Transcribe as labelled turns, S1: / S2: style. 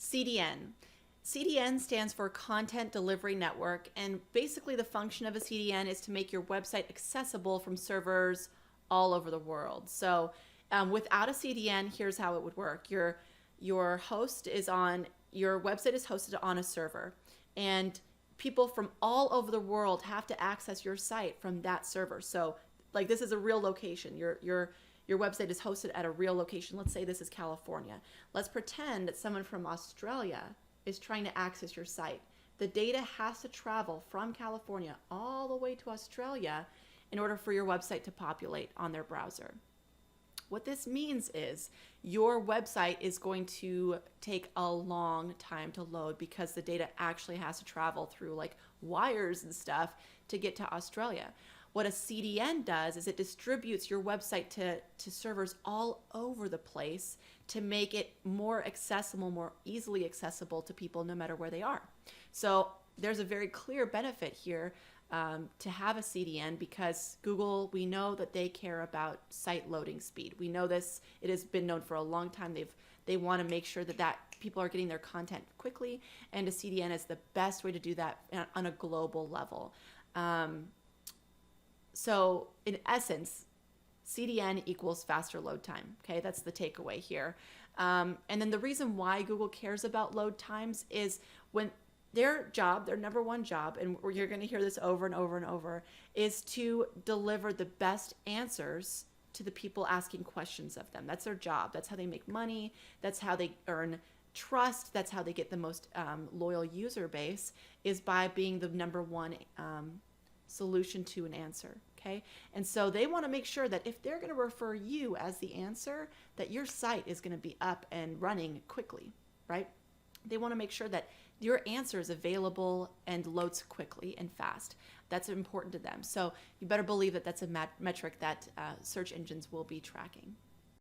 S1: CDN. CDN stands for Content Delivery Network, and basically the function of a CDN is to make your website accessible from servers all over the world. So without a CDN, here's how it would work. Your host is on, your website is hosted on a server, and people from all over the world have to access your site from that server. So like this is a real location. Your website is hosted at a real location. Let's say this is California. Let's pretend that someone from Australia is trying to access your site. The data has to travel from California all the way to Australia in order for your website to populate on their browser. What this means is your website is going to take a long time to load because the data actually has to travel through like wires and stuff to get to Australia. What a CDN does is it distributes your website to servers all over the place to make it more accessible, more easily accessible to people no matter where they are. So there's a very clear benefit here to have a CDN because Google, we know that they care about site loading speed. We know this, it has been known for a long time. They want to make sure that people are getting their content quickly, and a CDN is the best way to do that on a global level. So in essence, CDN equals faster load time. Okay, that's the takeaway here. And then the reason why Google cares about load times is when their number one job, and you're going to hear this over and over and over, is to deliver the best answers to the people asking questions of them. That's their job. That's how they make money. That's how they earn trust. That's how they get the most loyal user base, is by being the number one solution to an answer. Okay, and so they want to make sure that if they're going to refer you as the answer, that your site is going to be up and running quickly, right? They want to make sure that your answer is available and loads quickly and fast. That's important to them. So you better believe that that's a metric that search engines will be tracking.